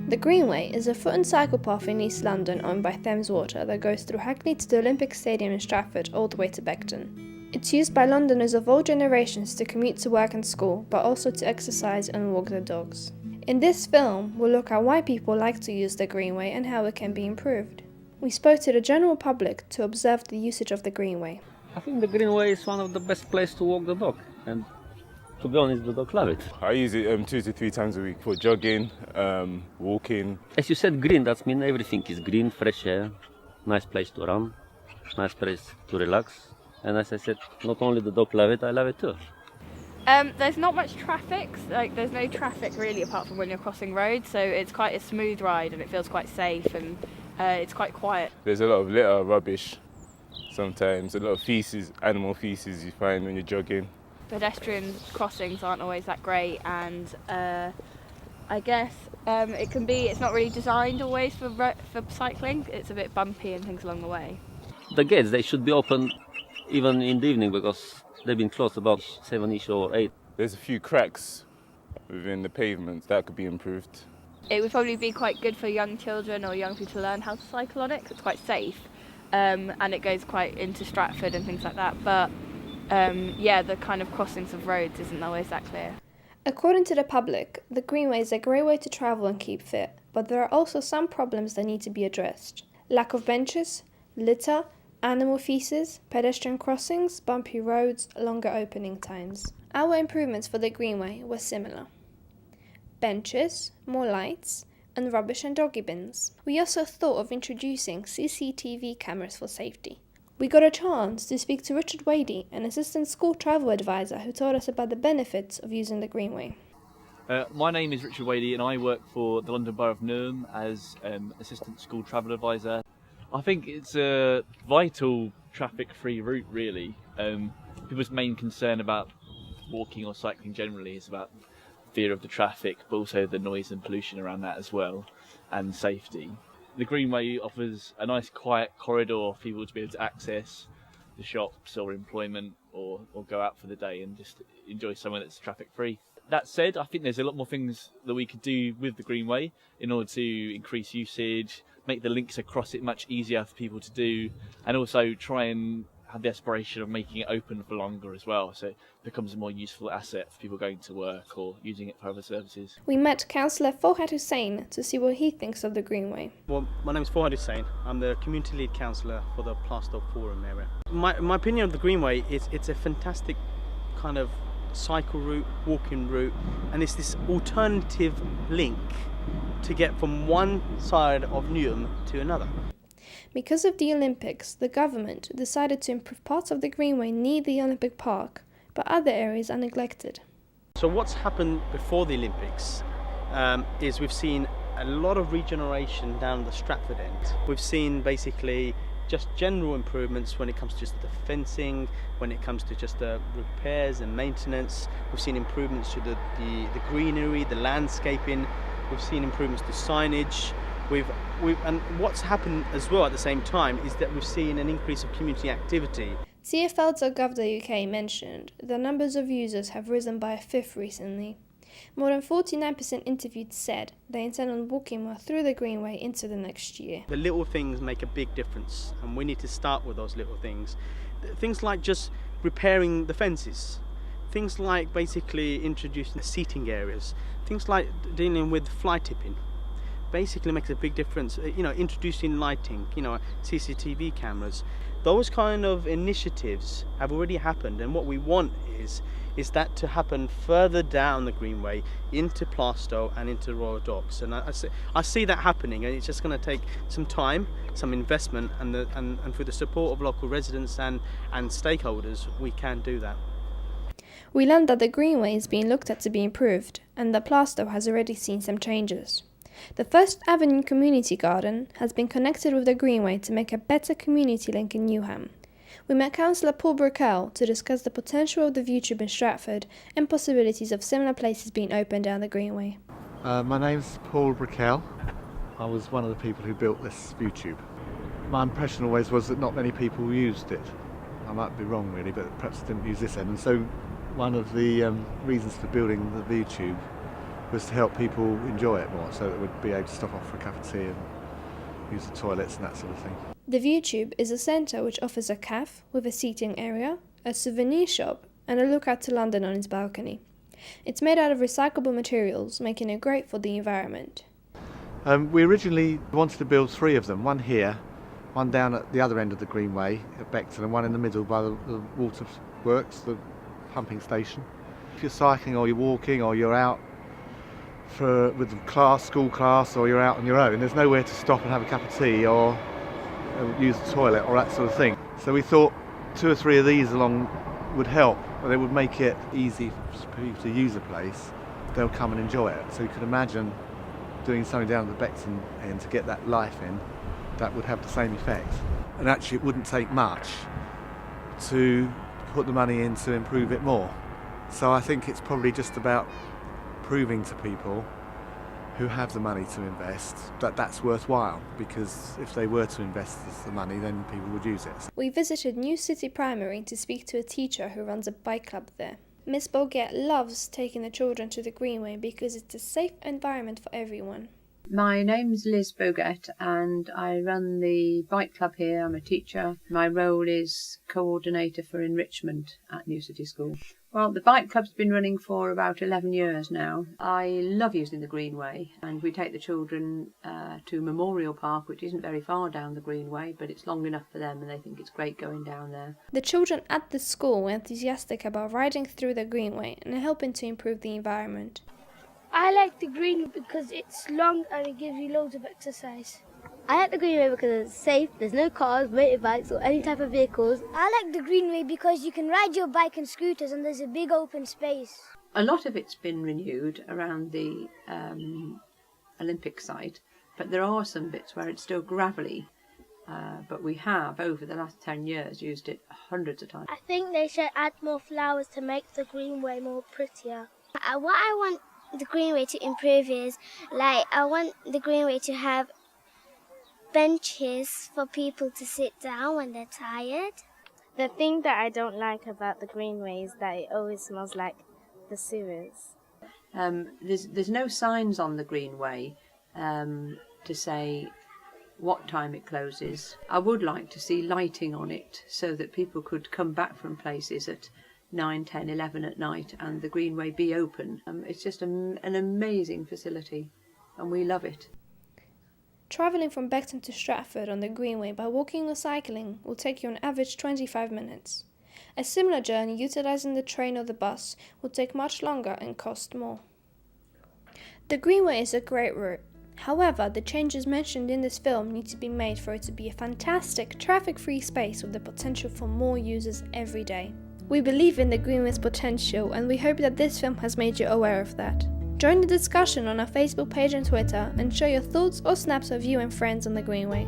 The Greenway is a foot and cycle path in East London owned by Thames Water that goes through Hackney to the Olympic Stadium in Stratford all the way to Beckton. It's used by Londoners of all generations to commute to work and school, but also to exercise and walk their dogs. In this film, we'll look at why people like to use the Greenway and how it can be improved. We spoke to the general public to observe the usage of the Greenway. I think the Greenway is one of the best places to walk the dog, and to be honest, the dog love it. I use it 2 to 3 times a week for jogging, walking. As you said, green, that means everything is green, fresh air, nice place to run, nice place to relax. And as I said, not only the dog love it, I love it too. There's not much traffic, there's no traffic really apart from when you're crossing roads, so it's quite a smooth ride and it feels quite safe and it's quite quiet. There's a lot of litter, rubbish sometimes, a lot of feces, animal feces you find when you're jogging. Pedestrian crossings aren't always that great, and I guess it's not really designed always for cycling. It's a bit bumpy and things along the way. The gates, they should be open even in the evening because they've been closed about 7ish or 8. There's a few cracks within the pavements that could be improved. It would probably be quite good for young children or young people to learn how to cycle on it because it's quite safe, and it goes quite into Stratford and things like that, but the kind of crossings of roads isn't always that clear. According to the public, the Greenway is a great way to travel and keep fit, but there are also some problems that need to be addressed. Lack of benches, litter, animal feces, pedestrian crossings, bumpy roads, longer opening times. Our improvements for the Greenway were similar. Benches, more lights, and rubbish and doggy bins. We also thought of introducing CCTV cameras for safety. We got a chance to speak to Richard Wadey, an assistant school travel advisor who told us about the benefits of using the Greenway. My name is Richard Wadey and I work for the London Borough of Newham as assistant school travel advisor. I think it's a vital traffic-free route really. People's main concern about walking or cycling generally is about fear of the traffic, but also the noise and pollution around that as well, and safety. The Greenway offers a nice quiet corridor for people to be able to access the shops or employment or go out for the day and just enjoy somewhere that's traffic free. That said, I think there's a lot more things that we could do with the Greenway in order to increase usage, make the links across it much easier for people to do, and also try and have the aspiration of making it open for longer as well, so it becomes a more useful asset for people going to work or using it for other services. We met Councillor Fohad Hussain to see what he thinks of the Greenway. Well, my name is Fohad Hussain. I'm the community lead councillor for the Plaistow Forum area. My opinion of the Greenway is it's a fantastic kind of cycle route, walking route, and it's this alternative link to get from one side of Newham to another. Because of the Olympics, the government decided to improve parts of the Greenway near the Olympic Park, but other areas are neglected. So what's happened before the Olympics is we've seen a lot of regeneration down the Stratford end. We've seen basically just general improvements when it comes to just the fencing, when it comes to just the repairs and maintenance. We've seen improvements to the greenery, the landscaping. We've seen improvements to signage. And what's happened as well at the same time is that we've seen an increase of community activity. TFL.gov.uk mentioned the numbers of users have risen by a fifth recently. More than 49% interviewed said they intend on walking more through the Greenway into the next year. The little things make a big difference, and we need to start with those little things. Things like just repairing the fences, things like basically introducing seating areas, things like dealing with fly tipping. Basically makes a big difference. Introducing lighting, CCTV cameras. Those kind of initiatives have already happened, and what we want is that to happen further down the Greenway into Plaistow and into Royal Docks. And I see that happening, and it's just going to take some time, some investment, and through the support of local residents and stakeholders, we can do that. We learned that the Greenway is being looked at to be improved, and that Plaistow has already seen some changes. The First Avenue Community Garden has been connected with the Greenway to make a better community link in Newham. We met Councillor Paul Brickell to discuss the potential of the view tube in Stratford and possibilities of similar places being opened down the Greenway. My name's Paul Brickell. I was one of the people who built this view tube. My impression always was that not many people used it. I might be wrong really, but perhaps didn't use this end. And so one of the reasons for building the view tube was to help people enjoy it more, so that we'd be able to stop off for a cup of tea and use the toilets and that sort of thing. The View Tube is a centre which offers a cafe with a seating area, a souvenir shop and a lookout to London on its balcony. It's made out of recyclable materials, making it great for the environment. We originally wanted to build 3 of them, one here, one down at the other end of the Greenway at Beckton and one in the middle by the water works, the pumping station. If you're cycling or you're walking or you're out with the class, school class, or you're out on your own, there's nowhere to stop and have a cup of tea or use the toilet or that sort of thing. So we thought 2 or 3 of these along would help, but they would make it easy for people to use a place. They'll come and enjoy it. So you could imagine doing something down at the Beckton end to get that life in, that would have the same effect. And actually it wouldn't take much to put the money in to improve it more. So I think it's probably just about proving to people who have the money to invest that that's worthwhile, because if they were to invest the money, then people would use it. We visited New City Primary to speak to a teacher who runs a bike club there. Miss Boget loves taking the children to the Greenway because it's a safe environment for everyone. My name's Liz Boget and I run the bike club here. I'm a teacher. My role is coordinator for enrichment at New City School. Well, the bike club's been running for about 11 years now. I love using the Greenway, and we take the children to Memorial Park, which isn't very far down the Greenway, but it's long enough for them and they think it's great going down there. The children at the school were enthusiastic about riding through the Greenway and helping to improve the environment. I like the Greenway because it's long and it gives you loads of exercise. I like the Greenway because it's safe, there's no cars, motorbikes or any type of vehicles. I like the Greenway because you can ride your bike and scooters and there's a big open space. A lot of it's been renewed around the Olympic site, but there are some bits where it's still gravelly. But we have, over the last 10 years, used it hundreds of times. I think they should add more flowers to make the Greenway more prettier. What I want the Greenway to improve is, I want the Greenway to have benches for people to sit down when they're tired. The thing that I don't like about the Greenway is that it always smells like the sewers. There's no signs on the Greenway to say what time it closes. I would like to see lighting on it so that people could come back from places at 9, 10, 11 at night and the Greenway be open. It's just an amazing facility and we love it. Travelling from Beckton to Stratford on the Greenway by walking or cycling will take you on average 25 minutes. A similar journey utilising the train or the bus will take much longer and cost more. The Greenway is a great route. However, the changes mentioned in this film need to be made for it to be a fantastic traffic-free space with the potential for more users every day. We believe in the Greenway's potential and we hope that this film has made you aware of that. Join the discussion on our Facebook page and Twitter and share your thoughts or snaps of you and friends on the Greenway.